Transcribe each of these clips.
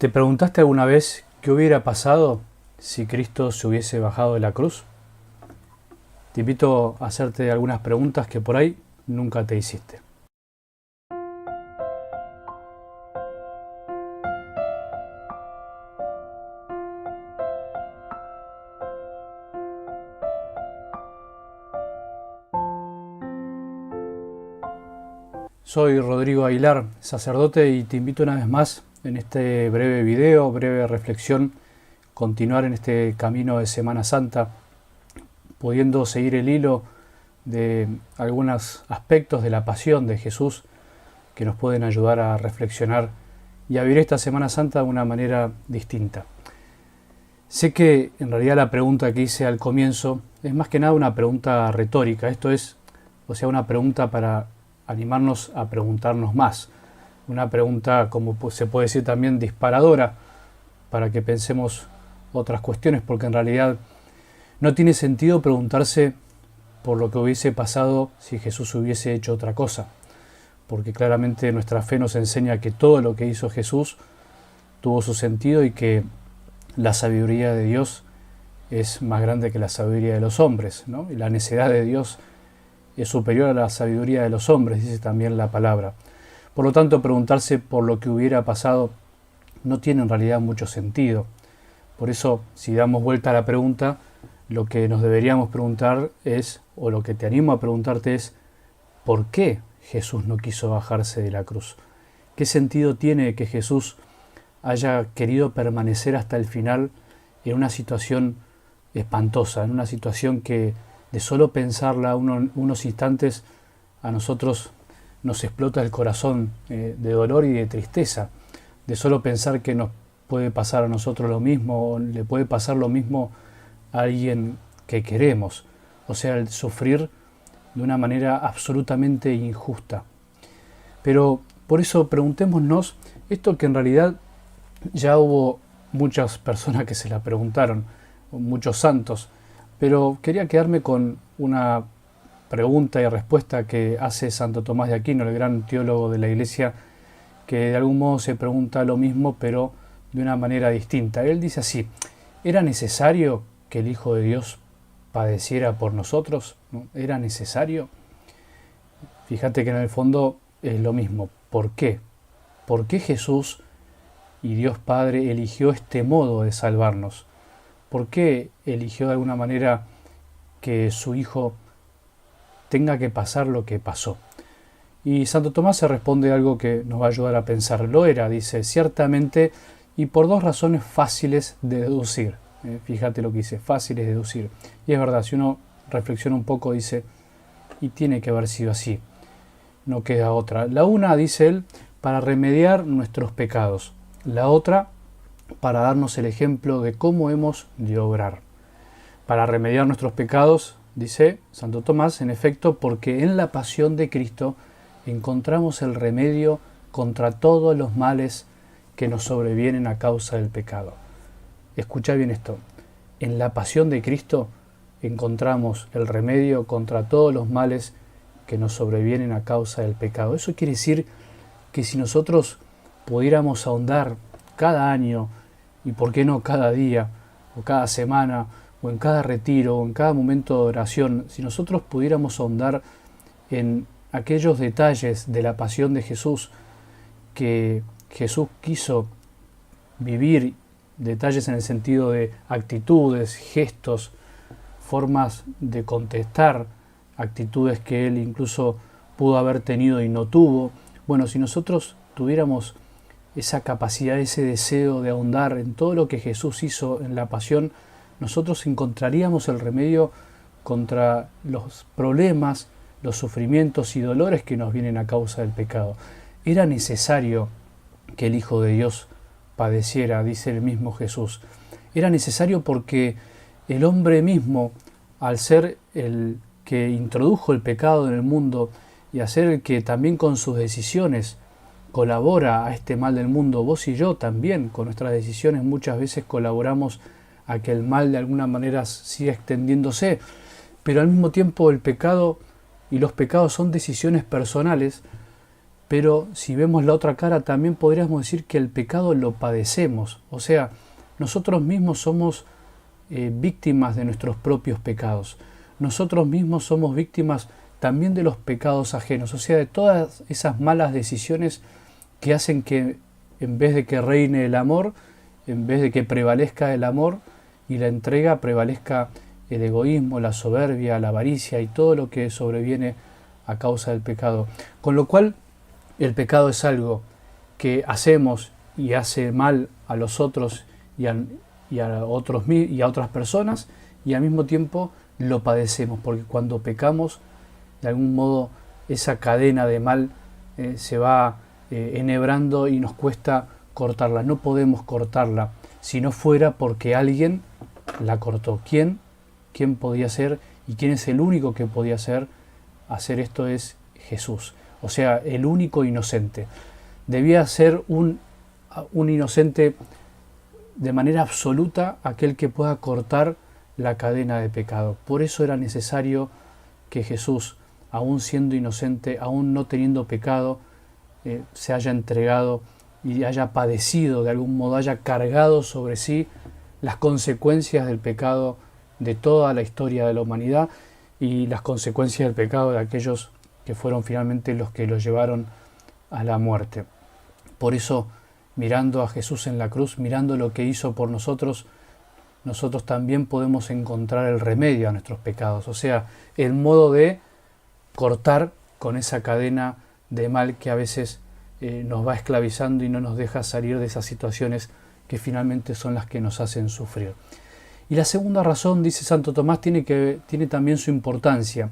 ¿Te preguntaste alguna vez qué hubiera pasado si Cristo se hubiese bajado de la cruz? Te invito a hacerte algunas preguntas que por ahí nunca te hiciste. Soy Rodrigo Aguilar, sacerdote, y te invito una vez más en este breve video, breve reflexión, continuar en este camino de Semana Santa, pudiendo seguir el hilo de algunos aspectos de la pasión de Jesús que nos pueden ayudar a reflexionar y a vivir esta Semana Santa de una manera distinta. Sé que en realidad la pregunta que hice al comienzo es más que nada una pregunta retórica, esto es, una pregunta para animarnos a preguntarnos más, una pregunta, como se puede decir también, disparadora, para que pensemos otras cuestiones, porque en realidad no tiene sentido preguntarse por lo que hubiese pasado si Jesús hubiese hecho otra cosa, porque claramente nuestra fe nos enseña que todo lo que hizo Jesús tuvo su sentido y que la sabiduría de Dios es más grande que la sabiduría de los hombres, ¿no? Y la necedad de Dios es superior a la sabiduría de los hombres, dice también la palabra. Por lo tanto, preguntarse por lo que hubiera pasado no tiene en realidad mucho sentido. Por eso, si damos vuelta a la pregunta, lo que nos deberíamos preguntar es, o lo que te animo a preguntarte es, ¿por qué Jesús no quiso bajarse de la cruz? ¿Qué sentido tiene que Jesús haya querido permanecer hasta el final en una situación espantosa, en una situación que de solo pensarla unos instantes a nosotros nos explota el corazón de dolor y de tristeza, de solo pensar que nos puede pasar a nosotros lo mismo o le puede pasar lo mismo a alguien que queremos, o sea, el sufrir de una manera absolutamente injusta. Pero por eso preguntémonos esto que en realidad ya hubo muchas personas que se la preguntaron, muchos santos, pero quería quedarme con una pregunta y respuesta que hace Santo Tomás de Aquino, el gran teólogo de la Iglesia, que de algún modo se pregunta lo mismo, pero de una manera distinta. Él dice así: ¿era necesario que el Hijo de Dios padeciera por nosotros? ¿No? ¿Era necesario? Fíjate que en el fondo es lo mismo. ¿Por qué? ¿Por qué Jesús y Dios Padre eligió este modo de salvarnos? ¿Por qué eligió de alguna manera que su Hijo tenga que pasar lo que pasó? Y Santo Tomás se responde algo que nos va a ayudar a pensar. Lo era, dice, ciertamente, y por dos razones fáciles de deducir. Fíjate lo que dice, fáciles de deducir. Y es verdad, si uno reflexiona un poco, dice, y tiene que haber sido así. No queda otra. La una, dice él, para remediar nuestros pecados. La otra, para darnos el ejemplo de cómo hemos de obrar. Para remediar nuestros pecados, dice Santo Tomás, en efecto, porque en la pasión de Cristo encontramos el remedio contra todos los males que nos sobrevienen a causa del pecado. Escucha bien esto. En la pasión de Cristo encontramos el remedio contra todos los males que nos sobrevienen a causa del pecado. Eso quiere decir que si nosotros pudiéramos ahondar cada año, y por qué no cada día, o cada semana, o en cada retiro, o en cada momento de oración, si nosotros pudiéramos ahondar en aquellos detalles de la pasión de Jesús, que Jesús quiso vivir, detalles en el sentido de actitudes, gestos, formas de contestar, actitudes que Él incluso pudo haber tenido y no tuvo. Bueno, si nosotros tuviéramos esa capacidad, ese deseo de ahondar en todo lo que Jesús hizo en la pasión, nosotros encontraríamos el remedio contra los problemas, los sufrimientos y dolores que nos vienen a causa del pecado. Era necesario que el Hijo de Dios padeciera, dice el mismo Jesús. Era necesario porque el hombre mismo, al ser el que introdujo el pecado en el mundo y a ser el que también con sus decisiones colabora a este mal del mundo, vos y yo también con nuestras decisiones muchas veces colaboramos a que el mal de alguna manera siga extendiéndose, pero al mismo tiempo el pecado y los pecados son decisiones personales Pero si vemos la otra cara, también podríamos decir que el pecado lo padecemos. O sea, nosotros mismos somos víctimas de nuestros propios pecados. Nosotros mismos somos víctimas también de los pecados ajenos. O sea, de todas esas malas decisiones que hacen que en vez de que reine el amor, en vez de que prevalezca el amor y la entrega, prevalezca el egoísmo, la soberbia, la avaricia y todo lo que sobreviene a causa del pecado. Con lo cual, el pecado es algo que hacemos y hace mal a los otros y a otras personas, y al mismo tiempo lo padecemos, porque cuando pecamos, de algún modo esa cadena de mal se va enhebrando y nos cuesta cortarla. No podemos cortarla si no fuera porque alguien la cortó. ¿Quién podía ser? ¿Y quién es el único que podía hacer esto? Es Jesús. O sea, el único inocente. Debía ser un inocente de manera absoluta, aquel que pueda cortar la cadena de pecado. Por eso era necesario que Jesús, aún siendo inocente, aún no teniendo pecado, se haya entregado y haya padecido, de algún modo haya cargado sobre sí las consecuencias del pecado de toda la historia de la humanidad y las consecuencias del pecado de aquellos que fueron finalmente los que los llevaron a la muerte. Por eso, mirando a Jesús en la cruz, mirando lo que hizo por nosotros, nosotros también podemos encontrar el remedio a nuestros pecados, o sea, el modo de cortar con esa cadena de mal que a veces nos va esclavizando y no nos deja salir de esas situaciones que finalmente son las que nos hacen sufrir. Y la segunda razón, dice Santo Tomás, tiene también su importancia.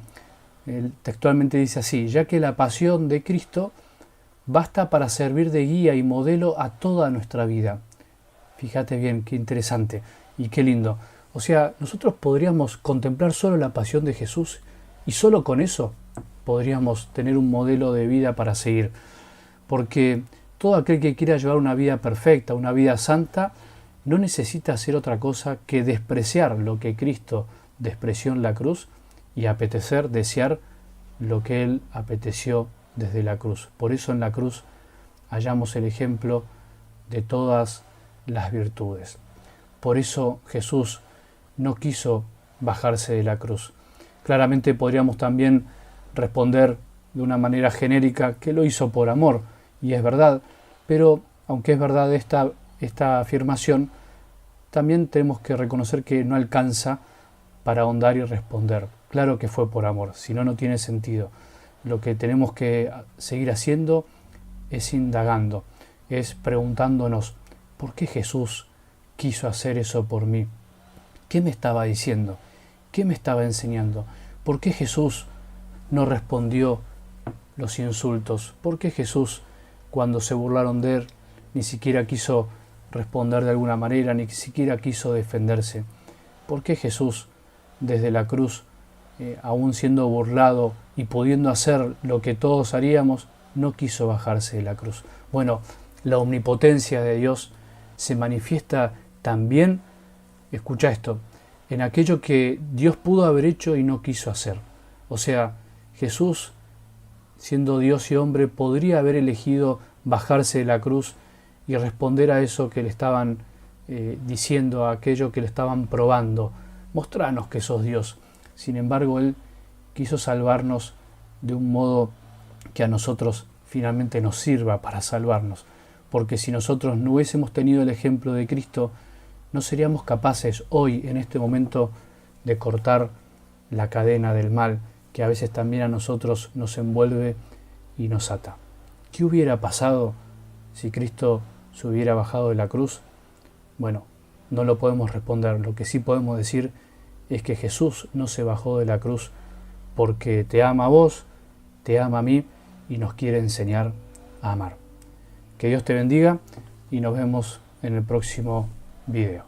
Textualmente dice así: ya que la pasión de Cristo basta para servir de guía y modelo a toda nuestra vida. Fíjate bien, qué interesante y qué lindo. O sea, nosotros podríamos contemplar solo la pasión de Jesús y solo con eso podríamos tener un modelo de vida para seguir. Porque todo aquel que quiera llevar una vida perfecta, una vida santa, no necesita hacer otra cosa que despreciar lo que Cristo despreció en la cruz y desear lo que Él apeteció desde la cruz. Por eso en la cruz hallamos el ejemplo de todas las virtudes. Por eso Jesús no quiso bajarse de la cruz. Claramente podríamos también responder de una manera genérica que lo hizo por amor, y es verdad, pero aunque es verdad esta afirmación, también tenemos que reconocer que no alcanza para ahondar y responder. Claro que fue por amor, si no, no tiene sentido. Lo que tenemos que seguir haciendo es indagando, es preguntándonos, ¿por qué Jesús quiso hacer eso por mí? ¿Qué me estaba diciendo? ¿Qué me estaba enseñando? ¿Por qué Jesús no respondió los insultos? ¿Por qué Jesús, cuando se burlaron de Él, ni siquiera quiso responder de alguna manera, ni siquiera quiso defenderse? ¿Por qué Jesús, desde la cruz, aún siendo burlado y pudiendo hacer lo que todos haríamos, no quiso bajarse de la cruz? Bueno, la omnipotencia de Dios se manifiesta también, escucha esto, en aquello que Dios pudo haber hecho y no quiso hacer. O sea, Jesús, siendo Dios y hombre, podría haber elegido bajarse de la cruz y responder a eso que le estaban diciendo, a aquello que le estaban probando. Mostranos que sos Dios. Sin embargo, Él quiso salvarnos de un modo que a nosotros finalmente nos sirva para salvarnos. Porque si nosotros no hubiésemos tenido el ejemplo de Cristo, no seríamos capaces hoy, en este momento, de cortar la cadena del mal que a veces también a nosotros nos envuelve y nos ata. ¿Qué hubiera pasado si Cristo se hubiera bajado de la cruz? Bueno, no lo podemos responder. Lo que sí podemos decir es que Jesús no se bajó de la cruz porque te ama a vos, te ama a mí y nos quiere enseñar a amar. Que Dios te bendiga y nos vemos en el próximo video.